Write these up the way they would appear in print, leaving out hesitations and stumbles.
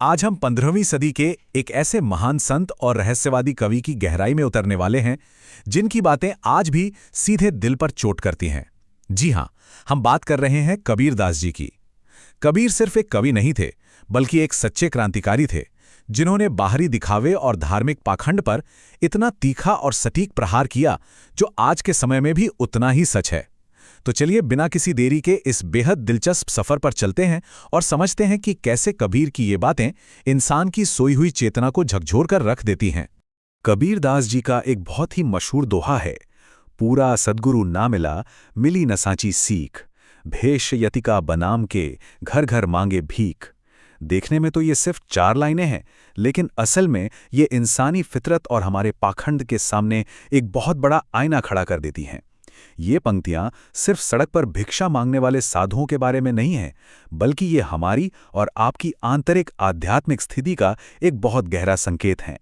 आज हम 15वीं सदी के एक ऐसे महान संत और रहस्यवादी कवि की गहराई में उतरने वाले हैं जिनकी बातें आज भी सीधे दिल पर चोट करती हैं। जी हां, हम बात कर रहे हैं कबीर दास जी की। कबीर सिर्फ एक कवि नहीं थे, बल्कि एक सच्चे क्रांतिकारी थे, जिन्होंने बाहरी दिखावे और धार्मिक पाखंड पर इतना तीखा और सटीक प्रहार किया जो आज के समय में भी उतना ही सच है। तो चलिए बिना किसी देरी के इस बेहद दिलचस्प सफर पर चलते हैं और समझते हैं कि कैसे कबीर की ये बातें इंसान की सोई हुई चेतना को झकझोर कर रख देती हैं। कबीर दास जी का एक बहुत ही मशहूर दोहा है, पूरा सद्गुरु ना मिला, मिली न सांची सीख, भेष यतिका बनाम के, घर घर मांगे भीख। देखने में तो ये सिर्फ 4 लाइनें हैं, लेकिन असल में ये इंसानी फितरत और हमारे पाखंड के सामने एक बहुत बड़ा आईना खड़ा कर देती हैं। ये पंक्तियां सिर्फ सड़क पर भिक्षा मांगने वाले साधुओं के बारे में नहीं हैं, बल्कि ये हमारी और आपकी आंतरिक आध्यात्मिक स्थिति का एक बहुत गहरा संकेत हैं।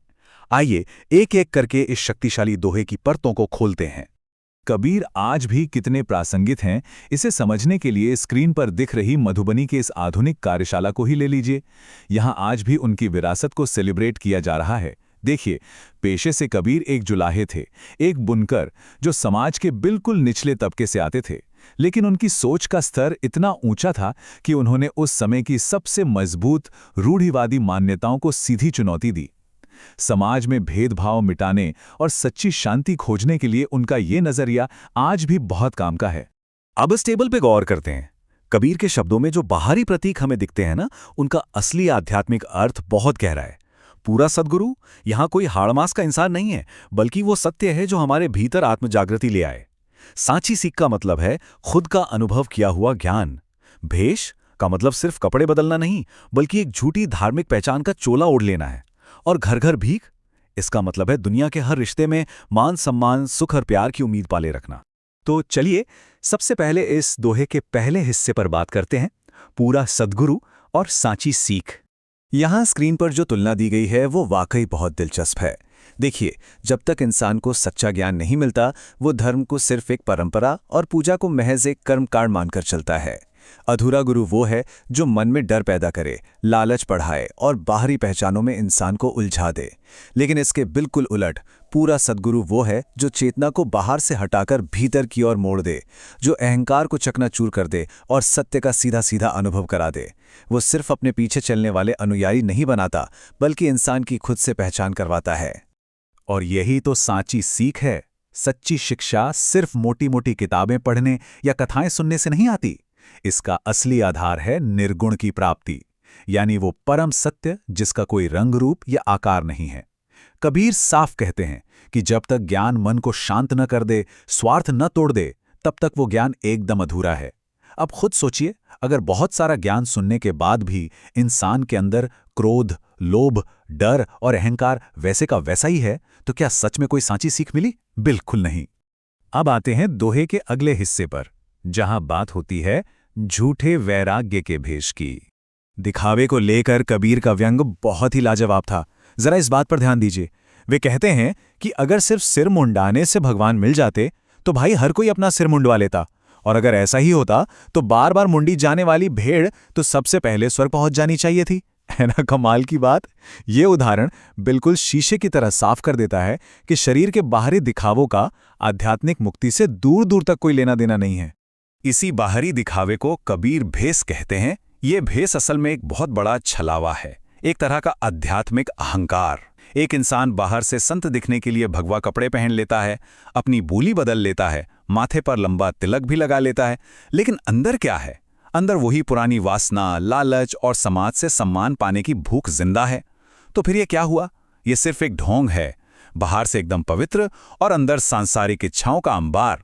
आइए एक एक करके इस शक्तिशाली दोहे की परतों को खोलते हैं। कबीर आज भी कितने प्रासंगिक हैं, इसे समझने के लिए स्क्रीन पर दिख रही मधुबनी के इस आधुनिक कार्यशाला को ही ले लीजिए। यहाँ आज भी उनकी विरासत को सेलिब्रेट किया जा रहा है। देखिए, पेशे से कबीर एक जुलाहे थे, एक बुनकर जो समाज के बिल्कुल निचले तबके से आते थे, लेकिन उनकी सोच का स्तर इतना ऊंचा था कि उन्होंने उस समय की सबसे मजबूत रूढ़िवादी मान्यताओं को सीधी चुनौती दी। समाज में भेदभाव मिटाने और सच्ची शांति खोजने के लिए उनका ये नजरिया आज भी बहुत काम का है। अब इस टेबल पे गौर करते हैं। कबीर के शब्दों में जो बाहरी प्रतीक हमें दिखते हैं ना, उनका असली आध्यात्मिक अर्थ बहुत गहरा है। पूरा सद्गुरु यहां कोई हाड़मास का इंसान नहीं है, बल्कि वो सत्य है जो हमारे भीतर आत्मजागृति ले आए। सांची सीख का मतलब है खुद का अनुभव किया हुआ ज्ञान। भेष का मतलब सिर्फ कपड़े बदलना नहीं, बल्कि एक झूठी धार्मिक पहचान का चोला ओढ़ लेना है। और घर घर भीख, इसका मतलब है दुनिया के हर रिश्ते में मान सम्मान, सुख और प्यार की उम्मीद पाले रखना। तो चलिए सबसे पहले इस दोहे के पहले हिस्से पर बात करते हैं, पूरा सद्गुरु और सांची सीख। यहाँ स्क्रीन पर जो तुलना दी गई है वो वाकई बहुत दिलचस्प है। देखिए, जब तक इंसान को सच्चा ज्ञान नहीं मिलता, वो धर्म को सिर्फ एक परंपरा और पूजा को महज एक कर्मकांड मानकर चलता है। अधूरा गुरु वो है जो मन में डर पैदा करे, लालच बढ़ाए और बाहरी पहचानों में इंसान को उलझा दे। लेकिन इसके बिल्कुल उलट पूरा सद्गुरु वो है जो चेतना को बाहर से हटाकर भीतर की ओर मोड़ दे, जो अहंकार को चकनाचूर कर दे और सत्य का सीधा सीधा अनुभव करा दे। वो सिर्फ अपने पीछे चलने वाले अनुयायी नहीं बनाता, बल्कि इंसान की खुद से पहचान करवाता है। और यही तो सांची सीख है। सच्ची शिक्षा सिर्फ मोटी मोटी किताबें पढ़ने या कथाएं सुनने से नहीं आती। इसका असली आधार है निर्गुण की प्राप्ति, यानी वो परम सत्य जिसका कोई रंग रूप या आकार नहीं है। कबीर साफ कहते हैं कि जब तक ज्ञान मन को शांत न कर दे, स्वार्थ न तोड़ दे, तब तक वो ज्ञान एकदम अधूरा है। अब खुद सोचिए, अगर बहुत सारा ज्ञान सुनने के बाद भी इंसान के अंदर क्रोध, लोभ, डर और अहंकार वैसे का वैसा ही है, तो क्या सच में कोई सांची सीख मिली? बिल्कुल नहीं। अब आते हैं दोहे के अगले हिस्से पर, जहां बात होती है झूठे वैराग्य के भेष की। दिखावे को लेकर कबीर का व्यंग बहुत ही लाजवाब था। जरा इस बात पर ध्यान दीजिए। वे कहते हैं कि अगर सिर्फ सिर मुंडाने से भगवान मिल जाते तो भाई हर कोई अपना सिर मुंडवा लेता, और अगर ऐसा ही होता तो बार बार मुंडी जाने वाली भेड़ तो सबसे पहले स्वर्ग पहुंच जानी चाहिए थी। है ना कमाल की बात? ये उदाहरण बिल्कुल शीशे की तरह साफ कर देता है कि शरीर के बाहरी दिखावों का आध्यात्मिक मुक्ति से दूर दूर तक कोई लेना देना नहीं है। इसी बाहरी दिखावे को कबीर भेष कहते हैं। ये भेष असल में एक बहुत बड़ा छलावा है, एक तरह का आध्यात्मिक अहंकार। एक इंसान बाहर से संत दिखने के लिए भगवा कपड़े पहन लेता है, अपनी बोली बदल लेता है, माथे पर लंबा तिलक भी लगा लेता है, लेकिन अंदर क्या है? अंदर वही पुरानी वासना, लालच और समाज से सम्मान पाने की भूख जिंदा है। तो फिर ये क्या हुआ? ये सिर्फ एक ढोंग है, बाहर से एकदम पवित्र और अंदर सांसारिक इच्छाओं का अंबार।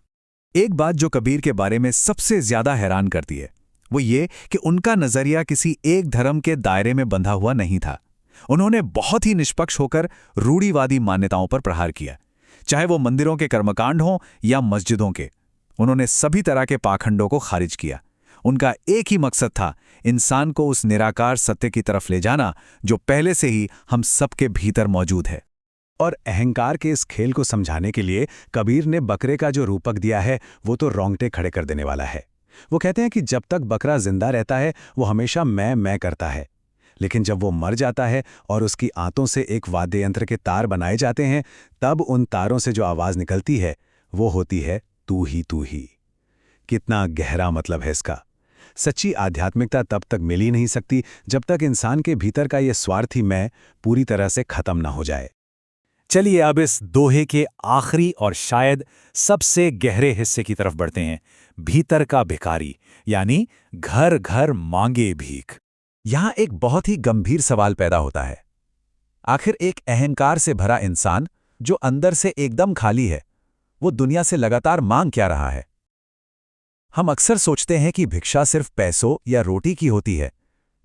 एक बात जो कबीर के बारे में सबसे ज्यादा हैरान करती है, वो ये कि उनका नजरिया किसी एक धर्म के दायरे में बंधा हुआ नहीं था। उन्होंने बहुत ही निष्पक्ष होकर रूढ़िवादी मान्यताओं पर प्रहार किया, चाहे वो मंदिरों के कर्मकांड हों या मस्जिदों के। उन्होंने सभी तरह के पाखंडों को खारिज किया। उनका एक ही मकसद था, इंसान को उस निराकार सत्य की तरफ ले जाना जो पहले से ही हम सबके भीतर मौजूद है। और अहंकार के इस खेल को समझाने के लिए कबीर ने बकरे का जो रूपक दिया है वो तो रोंगटे खड़े कर देने वाला है। वो कहते हैं कि जब तक बकरा जिंदा रहता है वो हमेशा मैं करता है, लेकिन जब वो मर जाता है और उसकी आंतों से एक वाद्य यंत्र के तार बनाए जाते हैं, तब उन तारों से जो आवाज निकलती है वो होती है तू ही तू ही। कितना गहरा मतलब है इसका। सच्ची आध्यात्मिकता तब तक मिल ही नहीं सकती जब तक इंसान के भीतर का ये स्वार्थी मैं पूरी तरह से खत्म ना हो जाए। चलिए अब इस दोहे के आखिरी और शायद सबसे गहरे हिस्से की तरफ बढ़ते हैं, भीतर का भिखारी, यानी घर घर मांगे भीख। यहां एक बहुत ही गंभीर सवाल पैदा होता है। आखिर एक अहंकार से भरा इंसान जो अंदर से एकदम खाली है, वो दुनिया से लगातार मांग क्या रहा है? हम अक्सर सोचते हैं कि भिक्षा सिर्फ पैसों या रोटी की होती है,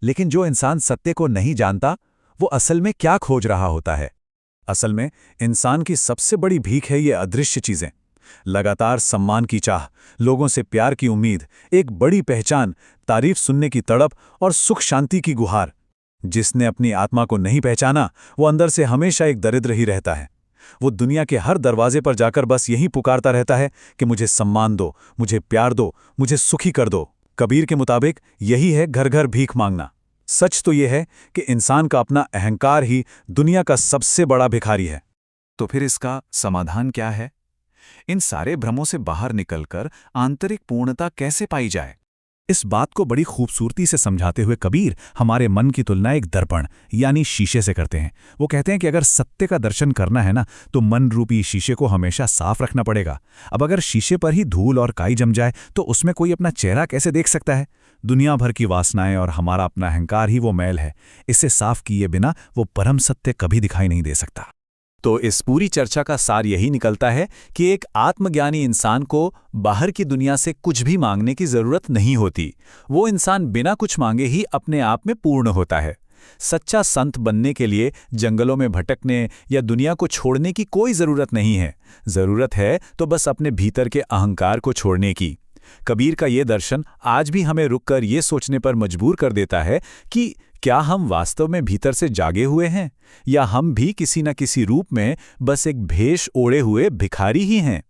लेकिन जो इंसान सत्य को नहीं जानता, वो असल में क्या खोज रहा होता है? असल में इंसान की सबसे बड़ी भीख है ये अदृश्य चीजें। लगातार सम्मान की चाह, लोगों से प्यार की उम्मीद, एक बड़ी पहचान, तारीफ सुनने की तड़प और सुख शांति की गुहार। जिसने अपनी आत्मा को नहीं पहचाना, वो अंदर से हमेशा एक दरिद्र ही रहता है। वो दुनिया के हर दरवाजे पर जाकर बस यही पुकारता रहता है कि मुझे सम्मान दो, मुझे प्यार दो, मुझे सुखी कर दो। कबीर के मुताबिक यही है घर घर भीख मांगना। सच तो यह है कि इंसान का अपना अहंकार ही दुनिया का सबसे बड़ा भिखारी है। तो फिर इसका समाधान क्या है? इन सारे भ्रमों से बाहर निकलकर आंतरिक पूर्णता कैसे पाई जाए? इस बात को बड़ी खूबसूरती से समझाते हुए कबीर हमारे मन की तुलना एक दर्पण यानी शीशे से करते हैं। वो कहते हैं कि अगर सत्य का दर्शन करना है ना, तो मन रूपी शीशे को हमेशा साफ रखना पड़ेगा। अब अगर शीशे पर ही धूल और काई जम जाए तो उसमें कोई अपना चेहरा कैसे देख सकता है? दुनिया भर की वासनाएं और हमारा अपना अहंकार ही वो मैल है। इसे साफ किए बिना वो परम सत्य कभी दिखाई नहीं दे सकता। तो इस पूरी चर्चा का सार यही निकलता है कि एक आत्मज्ञानी इंसान को बाहर की दुनिया से कुछ भी मांगने की जरूरत नहीं होती। वो इंसान बिना कुछ मांगे ही अपने आप में पूर्ण होता है। सच्चा संत बनने के लिए जंगलों में भटकने या दुनिया को छोड़ने की कोई जरूरत नहीं है। जरूरत है तो बस अपने भीतर के अहंकार को छोड़ने की। कबीर का ये दर्शन आज भी हमें रुककर ये सोचने पर मजबूर कर देता है कि क्या हम वास्तव में भीतर से जागे हुए हैं, या हम भी किसी न किसी रूप में बस एक भेष ओढ़े हुए भिखारी ही हैं।